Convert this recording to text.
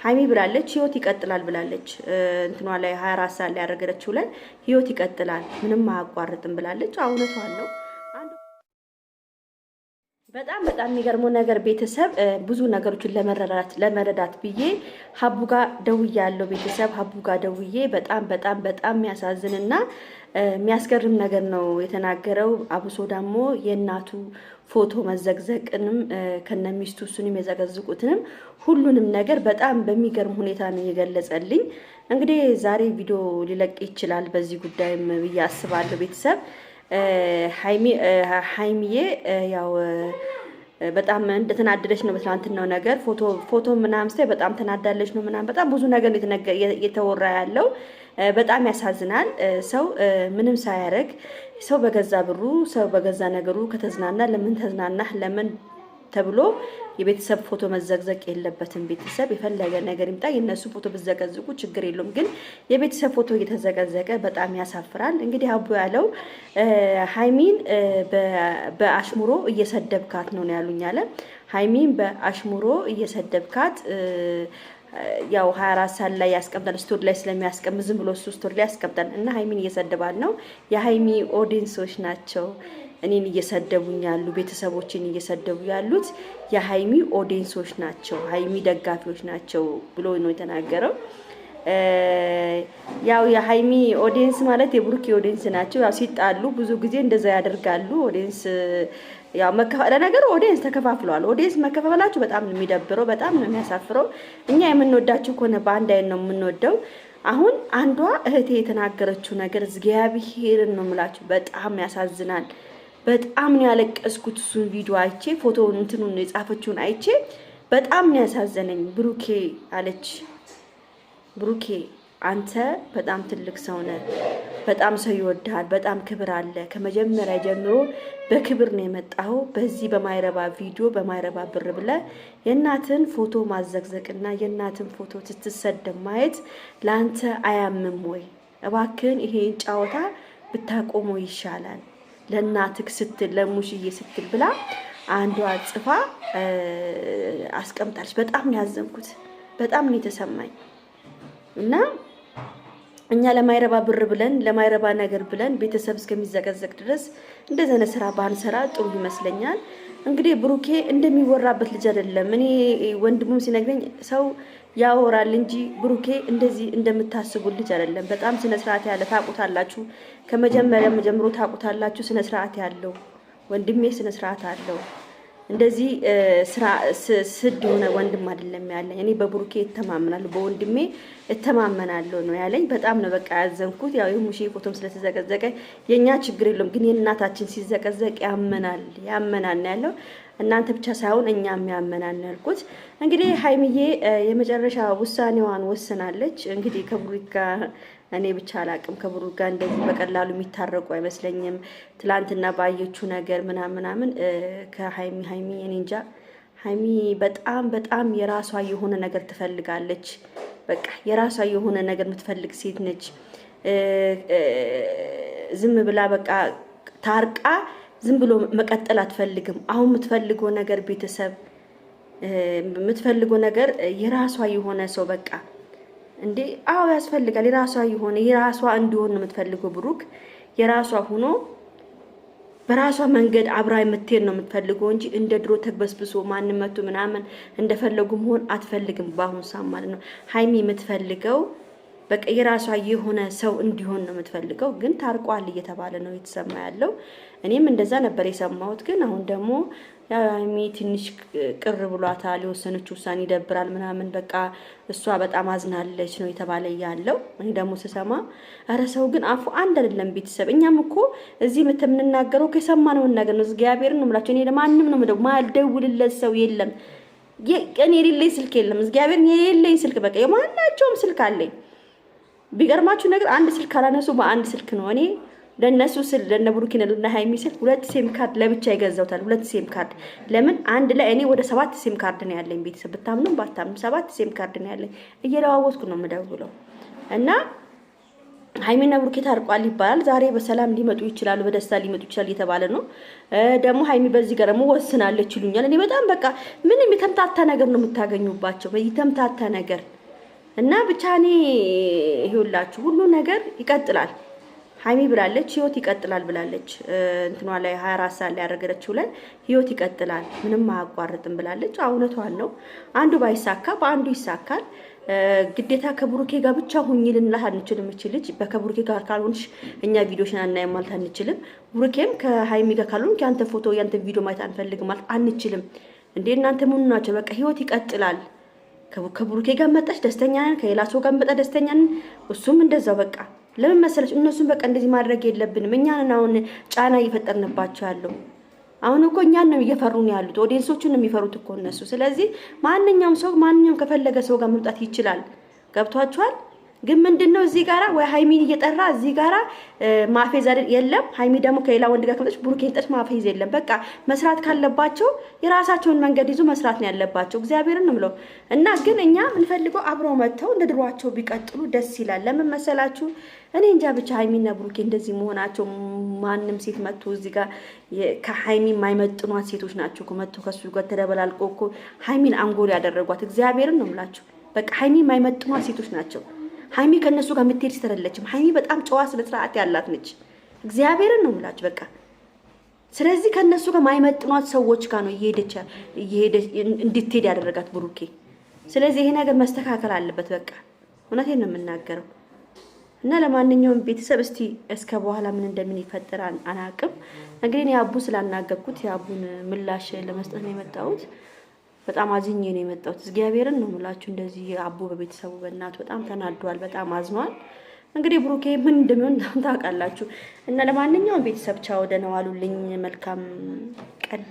ሀይሚ ብላለች ህይወት ይቀጥላል ብላለች። እንትኗ ላይ 24 ሰዓት ላይ ያደረገችው ላይ ህይወት ይቀጥላል ምንም አያቋርጥም ብላለች። እውነቷን ነው። በጣም የሚገርመው ነገር ቤተሰብ ብዙ ነገሮችን ለመረዳት ብዬ ሀቡ ጋር ደውያለሁ። ቤተሰብ ሀቡ ጋር ደውዬ በጣም የሚያሳዝንና የሚያስገርም ነገር ነው የተናገረው። አብሶ ደግሞ የእናቱ ፎቶ መዘግዘቅንም ከነሚስቱ እሱንም የዘገዝቁትንም ሁሉንም ነገር በጣም በሚገርም ሁኔታ ነው የገለጸልኝ። እንግዲህ ዛሬ ቪዲዮ ሊለቅ ይችላል በዚህ ጉዳይም ብዬ አስባለሁ ቤተሰብ ሀይሚዬ ያው በጣም እንደተናደደች ነው በትናንትናው ነገር ፎቶ ምናምን ስታይ በጣም ተናዳለች ነው ምናምን በጣም ብዙ ነገር እየተወራ ያለው በጣም ያሳዝናል። ሰው ምንም ሳያደርግ ሰው በገዛ ብሩ ሰው በገዛ ነገሩ ከተዝናና ለምን ተዝናናህ ለምን ተብሎ የቤተሰብ ፎቶ መዘግዘቅ የለበትም። ቤተሰብ የፈለገ ነገር ይምጣ የነሱ ፎቶ ብዘገዝቁ ችግር የለውም፣ ግን የቤተሰብ ፎቶ እየተዘገዘቀ በጣም ያሳፍራል። እንግዲህ አቡ ያለው ሀይሚን በአሽሙሮ እየሰደብካት ነው ያሉኝ አለ። ሀይሚን በአሽሙሮ እየሰደብካት ያው 24 ሰዓት ላይ ያስቀምጣል ስቶሪ ላይ ስለሚያስቀምጥ ዝም ብሎ እሱ ስቶሪ ላይ ያስቀምጣል እና ሀይሚን እየሰደባል ነው። የሀይሚ ኦዲየንሶች ናቸው እኔን እየሰደቡኝ ያሉ ቤተሰቦችን እየሰደቡ ያሉት የሀይሚ ኦዲየንሶች ናቸው፣ ሀይሚ ደጋፊዎች ናቸው ብሎ ነው የተናገረው። ያው የሀይሚ ኦዲየንስ ማለት የብሩክ ኦዲየንስ ናቸው። ያው ሲጣሉ ብዙ ጊዜ እንደዛ ያደርጋሉ። ኦዲየንስ ያው ለነገሩ ኦዲየንስ ተከፋፍለዋል። ኦዲየንስ መከፋፈላችሁ በጣም ነው የሚደብረው፣ በጣም ነው የሚያሳፍረው። እኛ የምንወዳችሁ ከሆነ በአንድ አይነት ነው የምንወደው። አሁን አንዷ እህቴ የተናገረችው ነገር እግዚአብሔርን ነው የምላችሁ በጣም ያሳዝናል። በጣም ነው ያለቀስኩት። እሱን ቪዲዮ አይቼ ፎቶውን እንትኑን የጻፈችውን አይቼ በጣም ነው ያሳዘነኝ። ብሩኬ አለች፣ ብሩኬ አንተ በጣም ትልቅ ሰው ነህ፣ በጣም ሰው ይወድሃል፣ በጣም ክብር አለ። ከመጀመሪያ ጀምሮ በክብር ነው የመጣው። በዚህ በማይረባ ቪዲዮ በማይረባ ብር ብለህ የእናትን ፎቶ ማዘግዘቅና የእናትን ፎቶ ስትሰደብ ማየት ለአንተ አያምም ወይ? እባክህን ይሄን ጫወታ ብታቆመው ይሻላል። ለእናትክ ስትል ለሙሽዬ ስትል ብላ አንዷ ጽፋ አስቀምጣለች። በጣም ነው ያዘንኩት፣ በጣም ነው የተሰማኝ። እና እኛ ለማይረባ ብር ብለን ለማይረባ ነገር ብለን ቤተሰብ እስከሚዘቀዘቅ ድረስ እንደዚህ አይነት ስራ ባንሰራ ጥሩ ይመስለኛል። እንግዲህ ብሩኬ እንደሚወራበት ልጅ አይደለም። እኔ ወንድሙም ሲነግረኝ ሰው ያወራል እንጂ ብሩኬ እንደዚህ እንደምታስቡ ልጅ አይደለም። በጣም ስነ ስርዓት ያለ ታውቁታላችሁ፣ ከመጀመሪያም ጀምሮ ታውቁታላችሁ። ስነ ስርዓት ያለው ወንድሜ ስነ ስርዓት አለው። እንደዚህ ስድ የሆነ ወንድም አይደለም ያለኝ። እኔ በብሩኬ እተማመናለሁ፣ በወንድሜ እተማመናለሁ ነው ያለኝ። በጣም ነው በቃ ያዘንኩት። ያው የሙሼ ፎቶም ስለተዘቀዘቀ የኛ ችግር የለውም፣ ግን የእናታችን ሲዘቀዘቅ ያመናል ነው ያለው። እናንተ ብቻ ሳይሆን እኛም ያመናል ነው ያልኩት። እንግዲህ ሀይሚዬ የመጨረሻ ውሳኔዋን ወስናለች። እንግዲህ ከብሩክ ጋር እኔ ብቻ አላቅም፣ ከብሩክ ጋር እንደዚህ በቀላሉ የሚታረቁ አይመስለኝም። ትላንትና ባየችው ነገር ምናምን ከሀይሚ እኔ እንጃ። ሀይሚ በጣም የራሷ የሆነ ነገር ትፈልጋለች። በቃ የራሷ የሆነ ነገር የምትፈልግ ሴት ነች። ዝም ብላ በቃ ታርቃ ዝም ብሎ መቀጠል አትፈልግም። አሁን የምትፈልገው ነገር ቤተሰብ የምትፈልገው ነገር የራሷ የሆነ ሰው በቃ እንዴ አዎ ያስፈልጋል። የራሷ እንዲሆን ነው የምትፈልገው። ብሩክ የራሷ ሆኖ በራሷ መንገድ አብራ የምትሄድ ነው የምትፈልገው እንጂ እንደ ድሮ ተግበስብሶ ማንም መቶ ምናምን እንደፈለጉ መሆን አትፈልግም። በአሁኑ ሰዓት ማለት ነው ሀይሚ የምትፈልገው በቃ የራሷ የሆነ ሰው እንዲሆን ነው የምትፈልገው። ግን ታርቋል እየተባለ ነው የተሰማ ያለው። እኔም እንደዛ ነበር የሰማሁት። ግን አሁን ደግሞ ሀይሚ ትንሽ ቅር ብሏታል። የወሰነችው ውሳኔ ይደብራል ምናምን በቃ እሷ በጣም አዝናለች ነው የተባለ ያለው። እኔ ደግሞ ስሰማ ኧረ ሰው ግን አፉ አንድ አይደለም ቤተሰብ። እኛም እኮ እዚህ የምንናገረው ከሰማነውን ነገር ነው። እግዚአብሔርን ነው የምላቸው። እኔ ለማንም ነው የምደውለው፣ ማልደውልለት ሰው የለም። እኔ የሌለኝ ስልክ የለም። እግዚአብሔርን የሌለኝ ስልክ በቃ የማናቸውም ስልክ አለኝ። ቢገርማችሁ ነገር አንድ ስልክ ካላነሱ በአንድ ስልክ ነው። እኔ ለነሱ ስል ለነብሩኪን ለሀይሚ ስል 2 ሲም ካርድ ለብቻ ይገዛውታል። 2 ሲም ካርድ ለምን አንድ ላይ እኔ ወደ 7 ሲም ካርድ ነው ያለኝ። ቤተሰብ ብታምኑ ባታምኑ 7 ሲም ካርድ ነው ያለኝ። እየለዋወጥኩ ነው የምደውለው እና ሃይሚና ብሩኬ ታርቋል ይባላል። ዛሬ በሰላም ሊመጡ ይችላሉ፣ በደስታ ሊመጡ ይችላል እየተባለ ነው። ደግሞ ሃይሚ በዚህ ጋር ደግሞ ወስናለች ይሉኛል። እኔ በጣም በቃ ምንም የተምታታ ነገር ነው የምታገኙባቸው፣ የተምታታ ነገር እና ብቻ እኔ ይኸውላችሁ ሁሉ ነገር ይቀጥላል። ሃይሚ ብላለች ህይወት ይቀጥላል ብላለች። እንትኗ ላይ 24 ሰዓት ላይ ያደረገችው ላይ ህይወት ይቀጥላል ምንም አያቋርጥም ብላለች። እውነቷን ነው። አንዱ ባይሳካ በአንዱ ይሳካል። ግዴታ ከብሩኬ ጋር ብቻ ሁኚ ልንላት አንችልም። እቺ ልጅ ከብሩኬ ጋር ካልሆንሽ እኛ ቪዲዮሽን አናይም ማለት አንችልም። ብሩኬም ከሃይሚ ጋር ካልሆንክ ያንተ ፎቶ ያንተ ቪዲዮ ማየት አንፈልግም ማለት አንችልም። እንዴ እናንተ ምን ናቸው? በቃ ህይወት ይቀጥላል። ከብሩኬ ጋር መጣሽ ደስተኛ ነን፣ ከሌላ ሰው ጋር መጣ ደስተኛ ነን። እሱም እንደዛው በቃ ለምን መሰለሽ እነሱም በቃ እንደዚህ ማድረግ የለብንም። እኛን አሁን ጫና እየፈጠርንባቸው ያለው አሁን እኮ እኛን ነው እየፈሩን ያሉት። ኦዲየንሶቹን ነው የሚፈሩት እኮ እነሱ። ስለዚህ ማንኛውም ሰው ማንኛውም ከፈለገ ሰው ጋር መምጣት ይችላል። ገብቷችኋል? ግን ምንድነው እዚህ ጋራ ወይ ሃይሚን እየጠራ እዚህ ጋራ ማፌዝ አይደል? የለም ሃይሚ ደግሞ ከሌላ ወንድ ጋር ከመጣች ብሩኬን ጠርች ማፌዝ የለም። በቃ መስራት ካለባቸው የራሳቸውን መንገድ ይዞ መስራት ነው ያለባቸው። እግዚአብሔርን ነው የምለው። እና ግን እኛ የምንፈልገው አብረው መጥተው እንደ ድሯቸው ቢቀጥሉ ደስ ይላል። ለምን መሰላችሁ? እኔ እንጃ ብቻ ሃይሚና ብሩኬ እንደዚህ መሆናቸው ማንም ሴት መጥቶ እዚህ ጋር ከሃይሚ የማይመጥኗት ሴቶች ናቸው እኮ መጥቶ ከሱ ጋር ተደበላልቆ እኮ ሃይሚን አንጎል ያደረጓት። እግዚአብሔርን ነው የምላችሁ። በቃ ሃይሚ የማይመጥኗት ሴቶች ናቸው። ሃይሚ ከነሱ ጋር የምትሄድ ሴት አይደለችም። ሃይሚ በጣም ጨዋ ስነ ስርዓት ያላት ነች። እግዚአብሔርን ነው የምላችሁ በቃ። ስለዚህ ከነሱ ጋር የማይመጥኗት ሰዎች ጋር ነው እየሄደች እንድትሄድ ያደረጋት ብሩኬ። ስለዚህ ይሄ ነገር መስተካከል አለበት። በቃ እውነቴን ነው የምናገረው። እና ለማንኛውም ቤተሰብ እስቲ እስከ በኋላ ምን እንደሚፈጠር አናቅም። እንግዲህ እኔ አቡ ስላናገርኩት የአቡን ምላሽ ለመስጠት ነው የመጣሁት። በጣም አዝኜ ነው የመጣሁት። እግዚአብሔርን ነው የምላችሁ። እንደዚህ አቡ በቤተሰቡ በእናቱ በጣም ተናዷል፣ በጣም አዝኗል። እንግዲህ ብሩኬ ምን እንደሚሆን ታውቃላችሁ። እና ለማንኛውም ቤተሰብ ቻው፣ ደህና ዋሉልኝ። መልካም ቀን